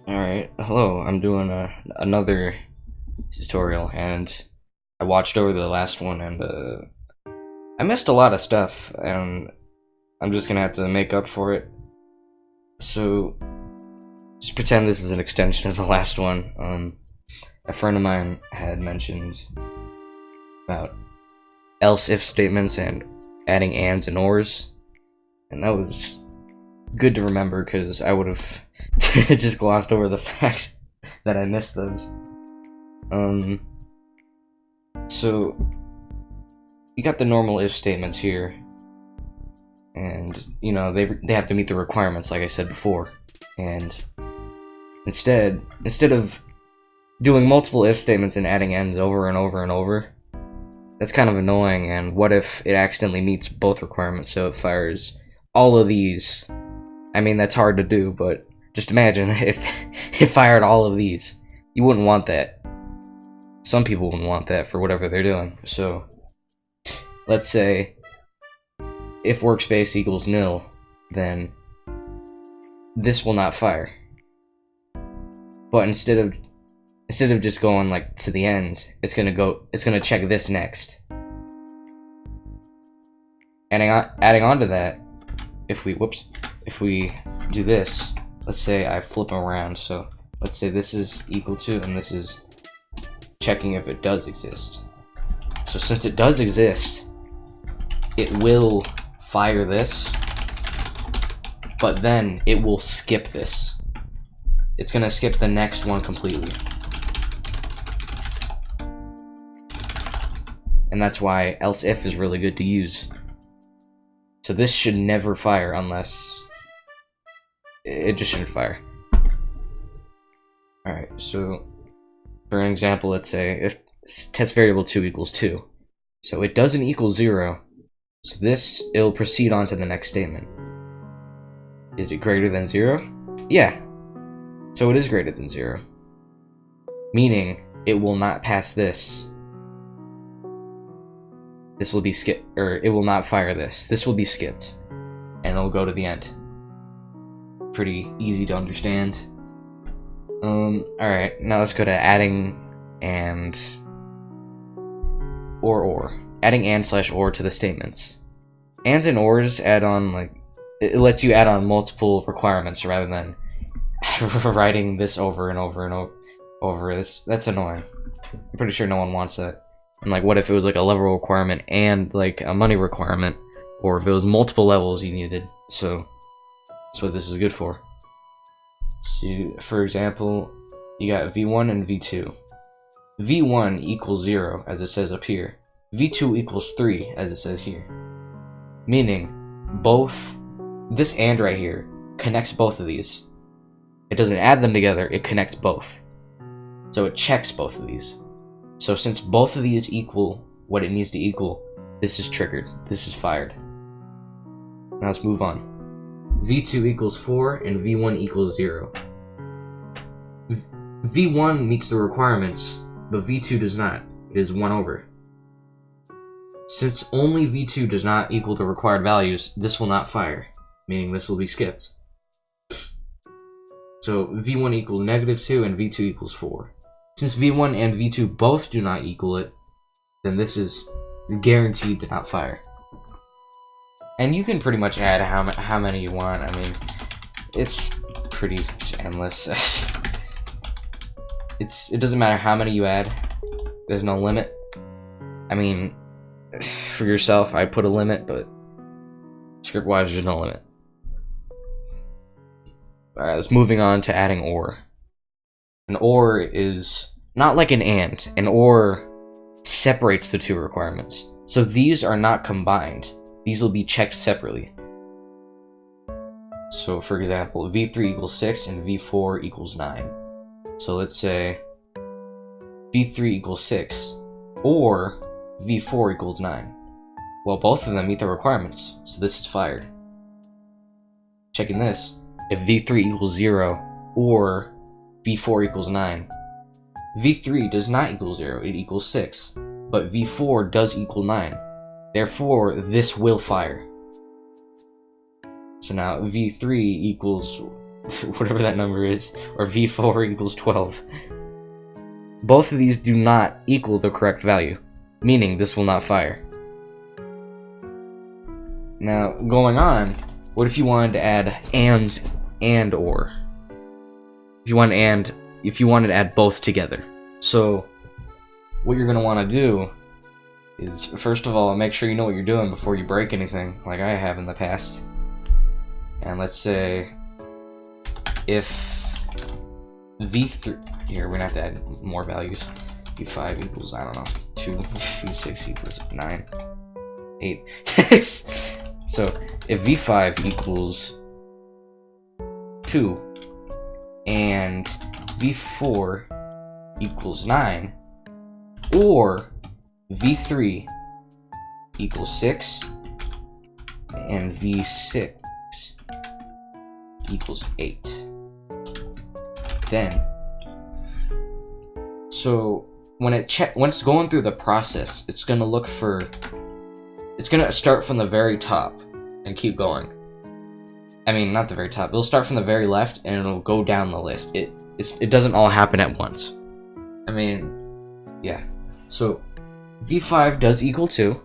Alright, hello, I'm doing another tutorial, and I watched over the last one, and I missed a lot of stuff, and I'm just gonna have to make up for it. So, just pretend this is an extension of the last one. A friend of mine had mentioned about else-if statements and adding ands and ors, and that was good to remember, because I would have just glossed over the fact that I missed those. So you got the normal if statements here, and you know they have to meet the requirements, like I said before. And instead of doing multiple if statements and adding ends over and over and over, that's kind of annoying. And what if it accidentally meets both requirements, so it fires all of these? I mean, that's hard to do, but just imagine if it fired all of these. You wouldn't want that. Some people wouldn't want that for whatever they're doing. So, let's say if workspace equals nil, then this will not fire. But instead of just going like to the end, it's gonna check this next. Adding on to that, if we do this, let's say I flip them around, so let's say this is equal to, and this is checking if it does exist. So since it does exist, it will fire this, but then it will skip this. It's gonna skip the next one completely. And that's why else if is really good to use. So this should never fire unless it just shouldn't fire. Alright, so for an example, let's say if test variable 2 equals 2. So it doesn't equal 0. So it'll proceed on to the next statement. Is it greater than 0? Yeah. So it is greater than 0. Meaning it will not pass this. This will be skipped, or it will not fire this. This will be skipped, and it'll go to the end. Pretty easy to understand. Alright, now let's go to adding and or. Adding and/or to the statements. Ands and ors add on, like, it lets you add on multiple requirements rather than writing this over and over and over. That's annoying. I'm pretty sure no one wants that. And like, what if it was like a level requirement and like a money requirement, or if it was multiple levels you needed? So that's what this is good for. So for example, you got V1 and V2. V1 equals 0, as it says up here. V2 equals 3, as it says here. Meaning, this and right here connects both of these. It doesn't add them together, it connects both. So it checks both of these. So since both of these equal what it needs to equal, this is triggered. This is fired. Now let's move on. V2 equals 4 and V1 equals 0. V1 meets the requirements, but V2 does not. It is 1 over. Since only V2 does not equal the required values, this will not fire, meaning this will be skipped. So V1 equals -2 and V2 equals 4. Since V1 and V2 both do not equal it, then this is guaranteed to not fire. And you can pretty much add how many you want. I mean, it's pretty endless. It doesn't matter how many you add. There's no limit. I mean, for yourself, I put a limit, but script-wise, there's no limit. Alright, let's moving on to adding or. An or is not like an and. An or separates the two requirements. So these are not combined. These will be checked separately. So for example, V3 equals 6 and V4 equals 9. So let's say V3 equals 6 or V4 equals 9. Well, both of them meet the requirements, so this is fired. Checking this. If V3 equals 0 or V4 equals 9. V3 does not equal 0, it equals 6. But V4 does equal 9. Therefore, this will fire. So now V3 equals whatever that number is, or v4 equals 12. Both of these do not equal the correct value, meaning this will not fire. Now, going on, what if you wanted to add and or? If you wanted to add both together. So, what you're going to want to do is, first of all, make sure you know what you're doing before you break anything, like I have in the past. And let's say, if v3, here, we're going to have to add more values. v5 equals, I don't know, 2, v6 equals 9, 8. So, if v5 equals 2, and v4 equals 9, or v3 equals 6, and v6 equals 8. Then, so when it's going through the process, it's gonna look for, it's gonna start from the very top and keep going. I mean, not the very top. It'll start from the very left and it'll go down the list. It doesn't all happen at once. I mean, yeah. So v5 does equal 2,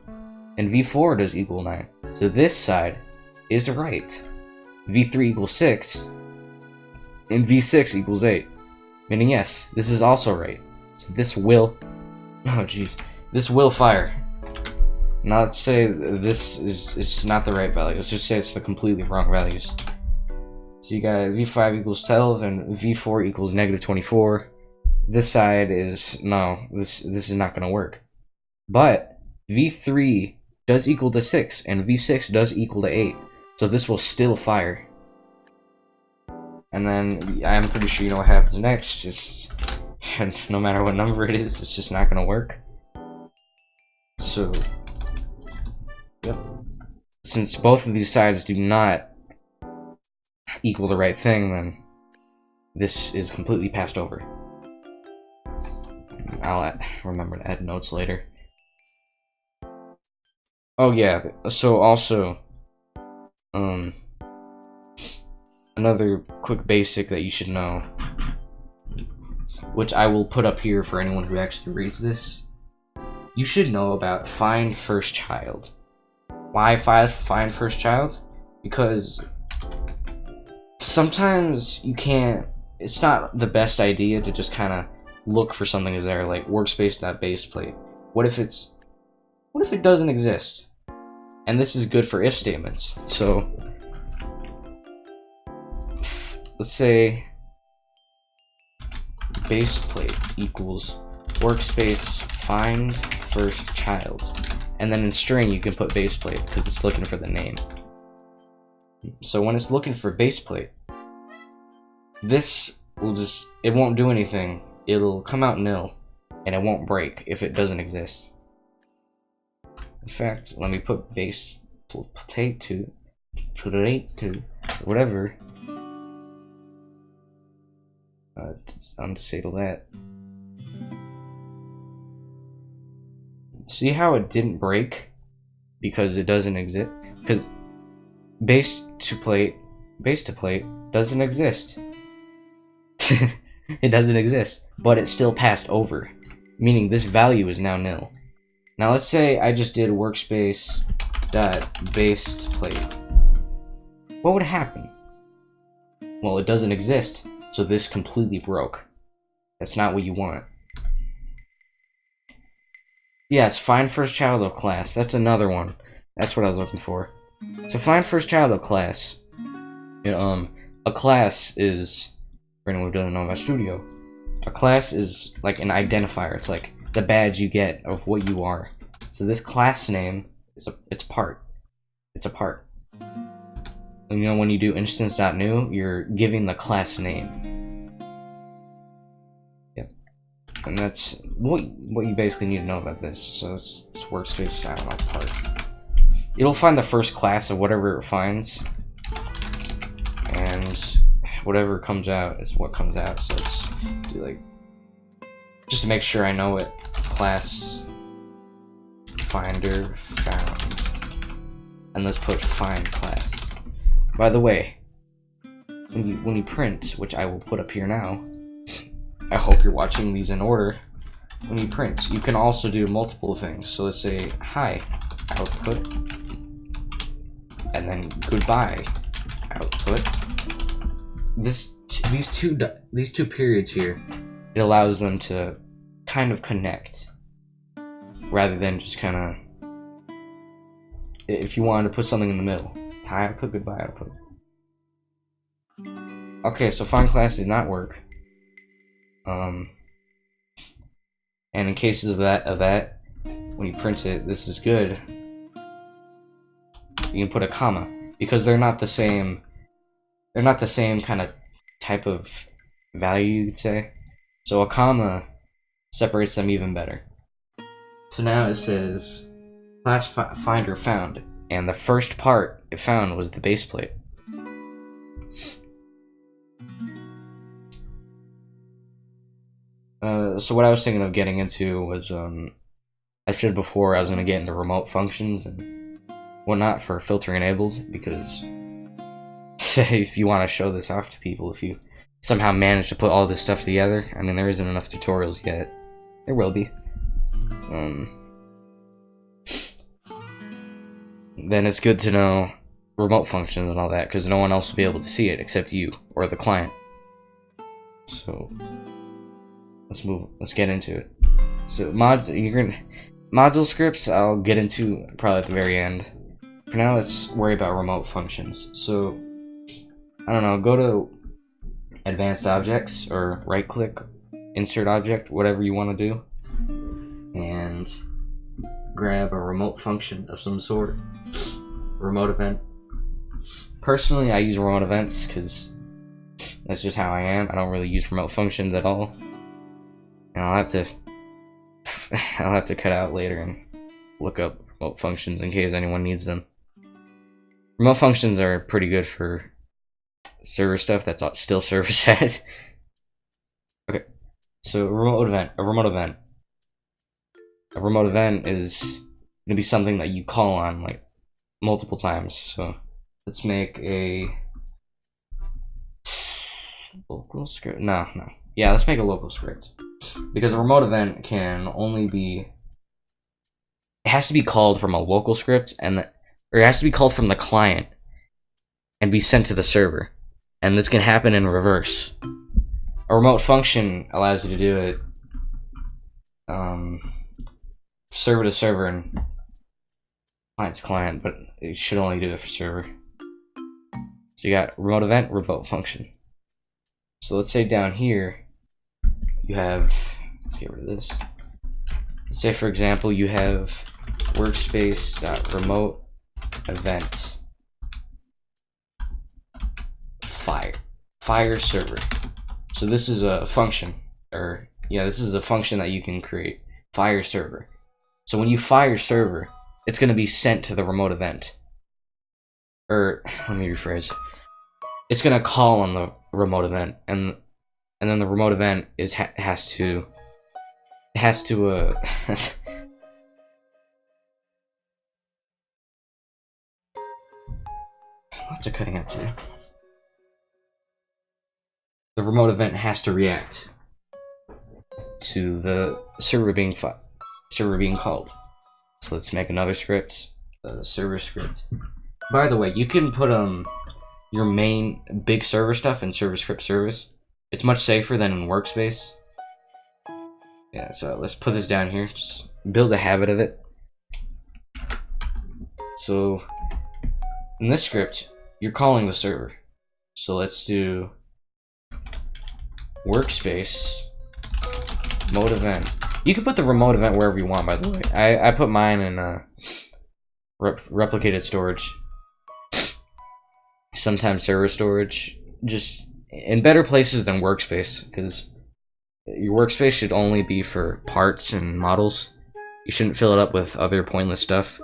and v4 does equal 9. So this side is right. v3 equals 6, and v6 equals 8. Meaning yes, this is also right. So this will, oh jeez, this will fire. Now let's say this is not the right value. Let's just say it's the completely wrong values. So you got v5 equals 12 and v4 equals negative 24. This side is, no, this is not going to work. But v3 does equal to 6 and v6 does equal to 8. So this will still fire. And then I'm pretty sure you know what happens next. It's, no matter what number it is, it's just not going to work. So, yep. Since both of these sides do not equal the right thing, then this is completely passed over. I'll remember to add notes later. Oh yeah, so also, another quick basic that you should know, which I will put up here for anyone who actually reads this. You should know about find first child. Why find first child? Because sometimes you can't, it's not the best idea to just kind of look for something that's there, like workspace.baseplate. What if it doesn't exist? And this is good for if statements. So let's say baseplate equals workspace find first child, and then in string you can put baseplate because it's looking for the name. So when it's looking for baseplate, this will just, it won't do anything. It'll come out nil, and it won't break if it doesn't exist. In fact, let me put baseplate to whatever. Undisable that. See how it didn't break? Because it doesn't exist. Because base to plate doesn't exist. It doesn't exist, but it still passed over, meaning this value is now nil. Now let's say I just did workspace.baseplate. What would happen? Well, it doesn't exist, so this completely broke. That's not what you want. Yes, find first child of class. That's another one. That's what I was looking for. So find first child of class. A class is, for anyone who doesn't know about Studio, a class is like an identifier. It's like the badge you get of what you are. So this class name is it's a part. And you know when you do instance.new, you're giving the class name. Yep. And that's what you basically need to know about this. So it's workspace, I don't know, part. It'll find the first class of whatever it finds, and whatever comes out is what comes out. So it's do like, just to make sure I know it, class finder found, and let's put find class. By the way, when you print, which I will put up here now. I hope you're watching these in order. When you print, you can also do multiple things. So let's say hi output, and then goodbye output. These two periods here, it allows them to kind of connect rather than just kind of, if you wanted to put something in the middle, hi output, goodbye output. Okay, so find class did not work. And in cases of that, when you print it, this is good. You can put a comma because they're not the same. They're not the same kind of type of value, you'd say. So a comma separates them even better. So now it says class finder found, and the first part it found was the base plate. So what I was thinking of getting into was, I said before I was going to get into remote functions and whatnot for filtering enabled, because if you want to show this off to people, if you somehow manage to put all this stuff together, I mean, there isn't enough tutorials yet. There will be. Then it's good to know remote functions and all that, because no one else will be able to see it except you or the client. So let's get into it. So module scripts I'll get into probably at the very end. For now, let's worry about remote functions. So I don't know, go to advanced objects or right click, insert object, whatever you want to do, and grab a remote function of some sort. Remote event. Personally, I use remote events because that's just how I am. I don't really use remote functions at all. And I'll have to cut out later and look up remote functions in case anyone needs them. Remote functions are pretty good for server stuff that's still server side. Okay, so a remote event is gonna be something that you call on like multiple times. So let's make a local script. No. Yeah, let's make a local script. Because a remote event can only be, it has to be called from a local script, or it has to be called from the client and be sent to the server. And this can happen in reverse. A remote function allows you to do it server to server and client to client, but it should only do it for server. So you got remote event, remote function. So let's say down here you have, let's get rid of this. Let's say, for example, you have workspace.remote event fire server. So this is a function, this is a function that you can create, fire server. So when you fire server, it's going to be sent to the remote event. Or let me rephrase. It's going to call on the remote event, and then the remote event has to what's it cutting out today? The remote event has to react to the server being called. So let's make another script, server script. By the way, you can put your main big server stuff in server script service. It's much safer than in workspace. Yeah, so let's put this down here. Just build a habit of it. So in this script, you're calling the server. So let's do workspace mode event. You can put the remote event wherever you want, by the way. I put mine in replicated storage. Sometimes server storage. Just in better places than workspace, because your workspace should only be for parts and models. You shouldn't fill it up with other pointless stuff.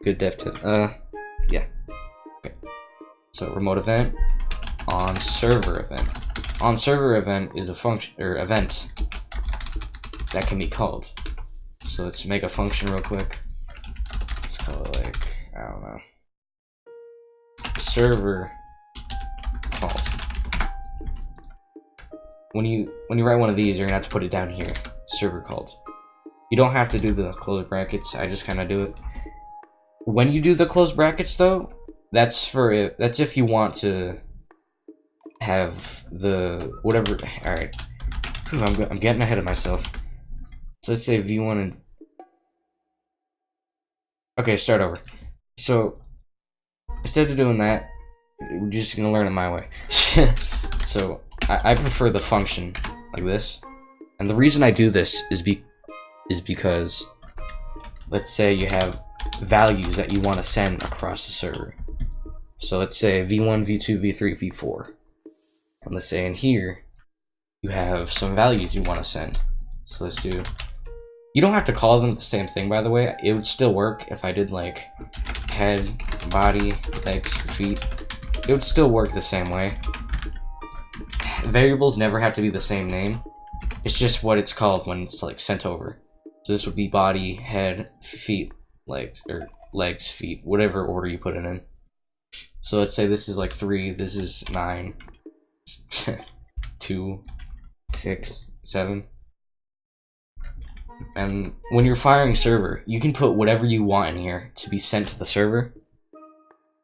Good dev tip. Yeah. Okay. So remote event on server event. On server event is a function or event that can be called. So let's make a function real quick. Let's call it like, I don't know, server called. When you write one of these, you're gonna have to put it down here. Server called. You don't have to do the close brackets. I just kind of do it. When you do the close brackets, though, that's if you want to have the whatever. All right, I'm getting ahead of myself. So let's say v1 and okay, start over. So instead of doing that, we're just gonna learn it my way. So I prefer the function like this, and the reason I do this is because let's say you have values that you want to send across the server. So let's say v1, v2, v3, v4, and let's say in here you have some values you want to send. So let's do. You don't have to call them the same thing, by the way. It would still work if I did like head, body, legs, feet. It would still work the same way. Variables never have to be the same name. It's just what it's called when it's like sent over. So this would be body, head, feet, legs, or legs, feet, whatever order you put it in. So let's say this is like 3, this is 9, 2, 6, 7. And when you're firing server, you can put whatever you want in here to be sent to the server.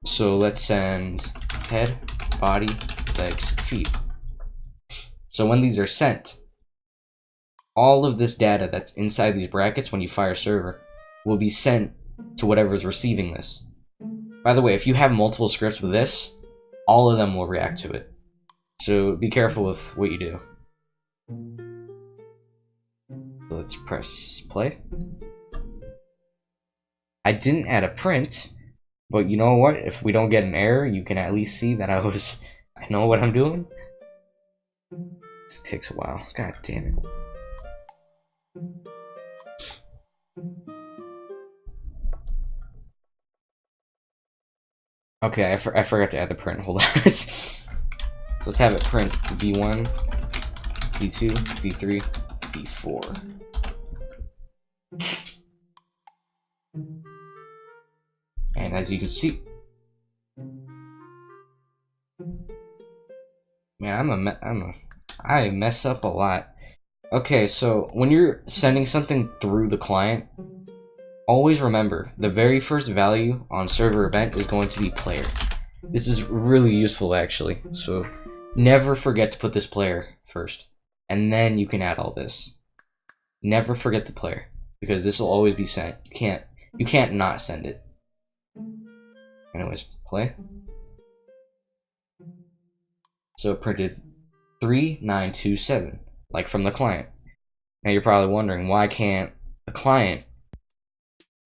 So let's send head, body, legs, feet. So when these are sent, all of this data that's inside these brackets when you fire server will be sent to whatever's receiving this. By the way, if you have multiple scripts with this, all of them will react to it. So be careful with what you do. So let's press play. I didn't add a print, but you know what? If we don't get an error, you can at least see that I know what I'm doing. This takes a while. God damn it. Okay, I forgot to add the print. Hold on. So let's have it print v1, v2, v3, v4. And as you can see, man, I mess up a lot. Okay, so when you're sending something through the client, always remember the very first value on server event is going to be player. This is really useful actually. So never forget to put this player first, and then you can add all this. Never forget the player, because this will always be sent. You can't not send it. Anyways, play. So it printed 3927, like from the client. Now you're probably wondering, why can't the client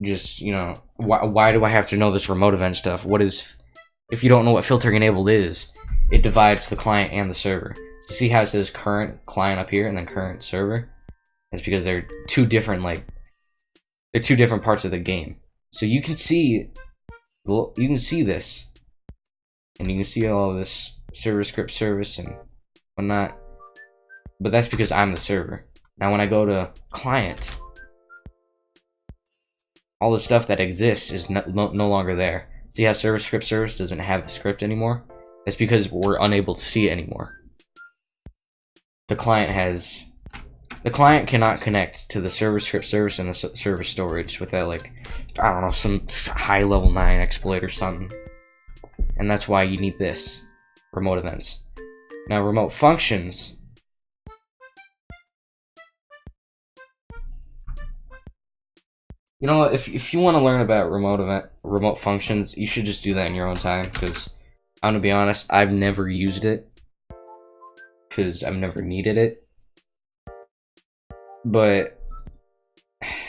just, you know, why do I have to know this remote event stuff? If you don't know what filtering enabled is, it divides the client and the server. You see how it says current client up here and then current server? It's because they're two different parts of the game. So you can see, well, you can see this, and you can see all of this server script service and whatnot, but that's because I'm the server. Now when I go to client, all the stuff that exists is no longer there. See how server script service doesn't have the script anymore? It's because we're unable to see it anymore. The client cannot connect to the server script service and the server storage without, like, I don't know, some high level 9 exploit or something. And that's why you need this, remote events. Now remote functions, you know, if you want to learn about remote functions, you should just do that in your own time, because I'm gonna be honest, I've never used it because I've never needed it. But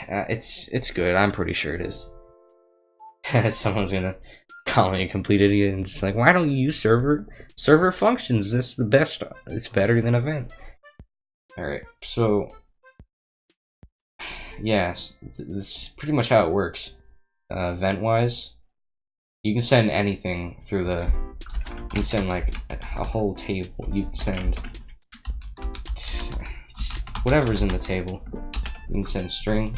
it's good. I'm pretty sure it is. Someone's gonna call me a complete idiot and just like, why don't you use server functions? That's the best. It's better than event. All right, so yes, this is pretty much how it works. Event wise, you can send anything through the. You can send like a whole table. You can send whatever's in the table. You can send string.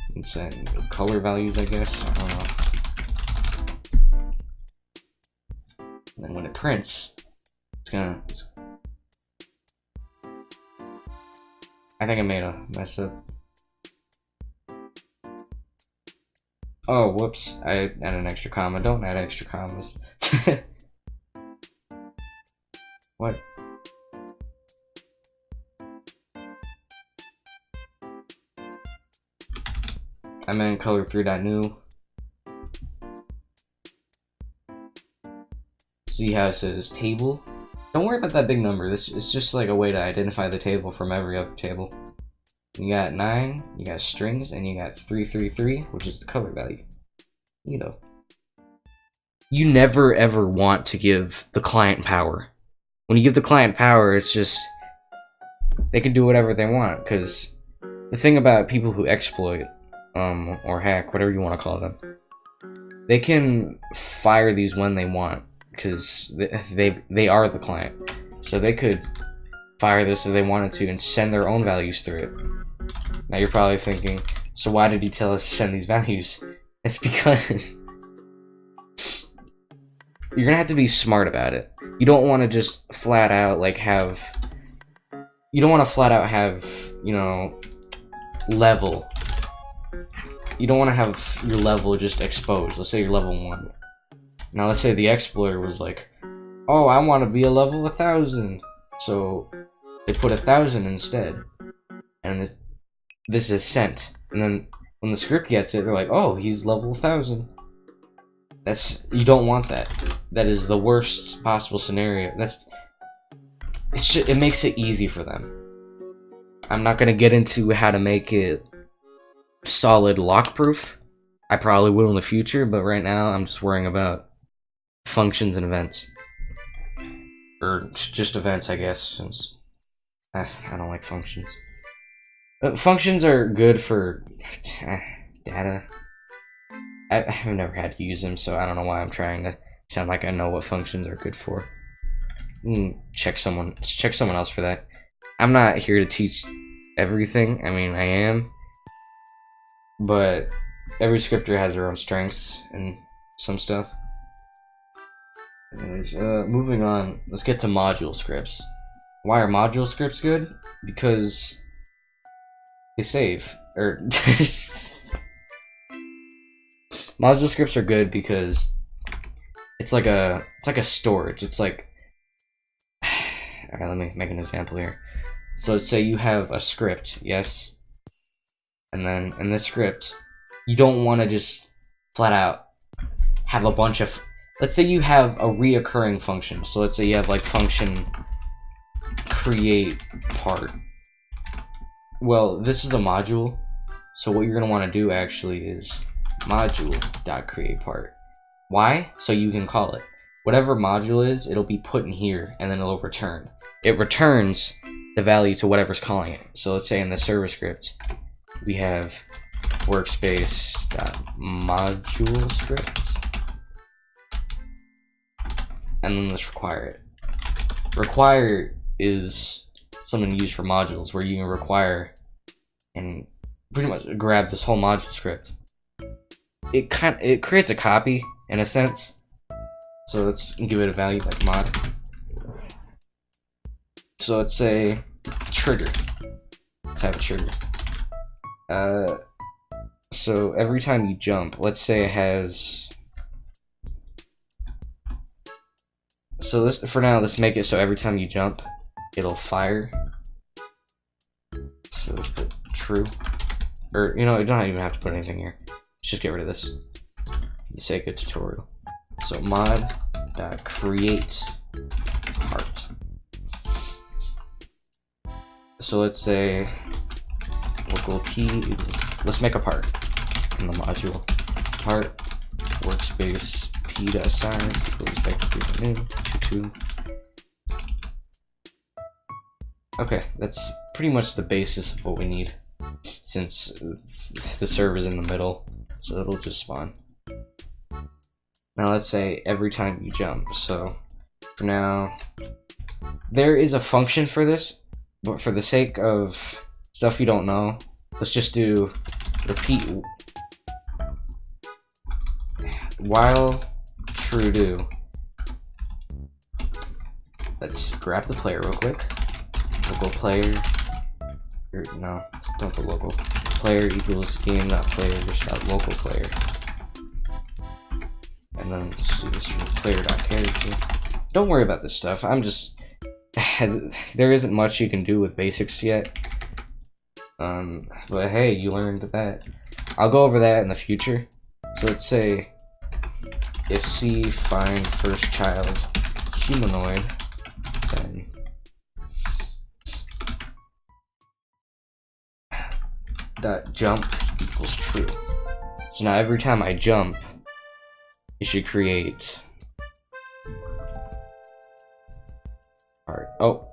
You can send color values, I guess. I don't know. when it prints, I think I made a mess up. Oh, whoops, I added an extra comma. Don't add extra commas. What? I meant color 3.new. See how it says table? Don't worry about that big number. This is just like a way to identify the table from every other table. You got 9, you got strings, and you got 333, which is the color value. You know. You never ever want to give the client power. When you give the client power, it's just they can do whatever they want. Because the thing about people who exploit, or hack, whatever you want to call them, they can fire these when they want. Because they are the client. So they could fire this if they wanted to and send their own values through it. Now you're probably thinking, so why did he tell us to send these values? It's because you're gonna have to be smart about it. You don't want to just flat out like have, you don't want to flat out have, you know, level. You don't want to have your level just exposed. Let's say you're level 1. Now let's say the exploiter was like, oh, I want to be a level 1000. So they put 1000 instead. And this is sent. And then when the script gets it, they're like, oh, he's level 1000. You don't want that. That is the worst possible scenario. It makes it easy for them. I'm not gonna get into how to make it solid lock proof. I probably will in the future, but right now I'm just worrying about functions and events. Or just events, I guess, since I don't like functions. Functions are good for data. I've never had to use them, so I don't know why I'm trying to sound like I know what functions are good for. Check someone else for that. I'm not here to teach everything. I mean, I am, but every scripter has their own strengths and some stuff. Anyways, moving on, let's get to module scripts. Why are module scripts good? Because they save. Module scripts are good because it's like a storage. It's like, alright, let me make an example here. So let's say you have a script, yes? And then in this script, you don't want to just flat out have a bunch of, let's say you have a reoccurring function. So let's say you have like function create part. Well, this is a module. So what you're going to want to do actually is module.createPart. Why? So you can call it. Whatever module is, it'll be put in here and then it'll return. It returns the value to whatever's calling it. So let's say in the server script, we have workspace.module script. And then let's require it. Require is something used for modules where you can require and pretty much grab this whole module script. It creates a copy in a sense. So let's give it a value like mod. So let's say trigger. Let's have a trigger. So every time you jump, let's say it has. So for now, let's make it so every time you jump, it'll fire. So let's put true. Or, you know, you don't even have to put anything here. Let's just get rid of this for the sake of tutorial. So mod.createPart. So let's say local p, let's make a part in the module. Part workspace p.size equals vector 2. Okay, that's pretty much the basis of what we need, since the server's in the middle, so it'll just spawn. Now let's say every time you jump. So for now, there is a function for this, but for the sake of stuff you don't know, let's just do repeat while true do. let's grab the player real quick. Local player, or no, don't put local. Player equals game.player.local player. And then let's do this from player.character. Don't worry about this stuff. I'm just there isn't much you can do with basics yet. But hey, you learned that. I'll go over that in the future. So let's say if C find first child humanoid, then dot jump equals true. So now every time I jump, it should create part. Oh.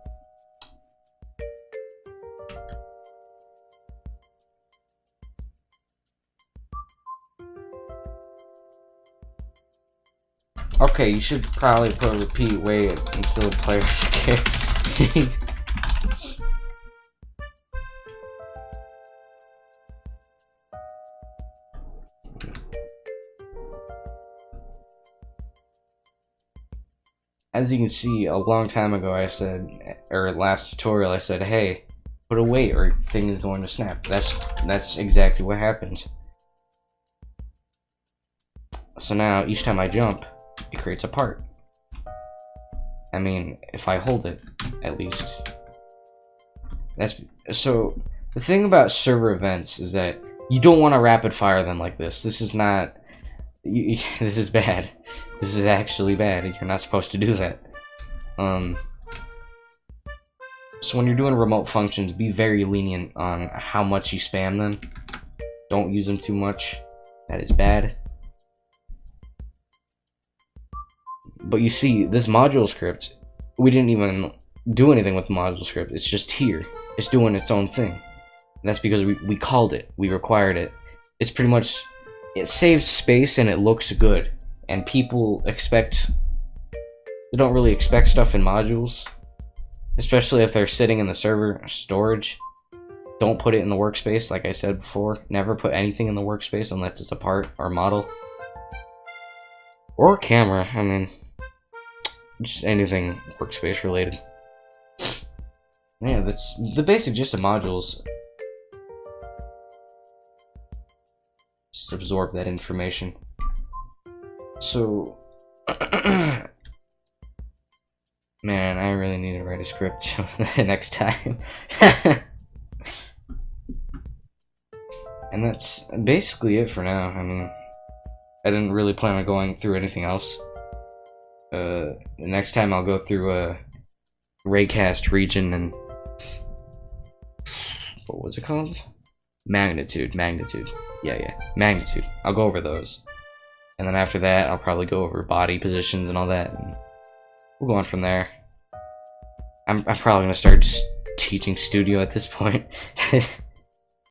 Okay, you should probably put repeat wait instead of player. As you can see, a long time ago I said, or last tutorial I said, hey, put a wait or thing is going to snap. That's exactly what happened. So now each time I jump, it creates a part. I mean, if I hold it, at least. So the thing about server events is that you don't want to rapid fire them like this. This is not. This is bad. This is actually bad. You're not supposed to do that. So when you're doing remote functions, be very lenient on how much you spam them. Don't use them too much. That is bad. But you see, this module script, we didn't even do anything with the module script. It's just here. It's doing its own thing. And that's because we called it. We required it. It's pretty much, it saves space and it looks good. And people expect, they don't really expect stuff in modules. Especially if they're sitting in the server storage. Don't put it in the workspace, like I said before. Never put anything in the workspace unless it's a part or model. Or camera, I mean. Just anything workspace related. Yeah, that's the basic gist of modules. Just absorb that information. So, man, I really need to write a script next time. And that's basically it for now. I mean, I didn't really plan on going through anything else. The next time I'll go through a raycast region and what was it called? Magnitude. Yeah, magnitude. I'll go over those. And then after that, I'll probably go over body positions and all that. And we'll go on from there. I'm probably gonna start just teaching studio at this point.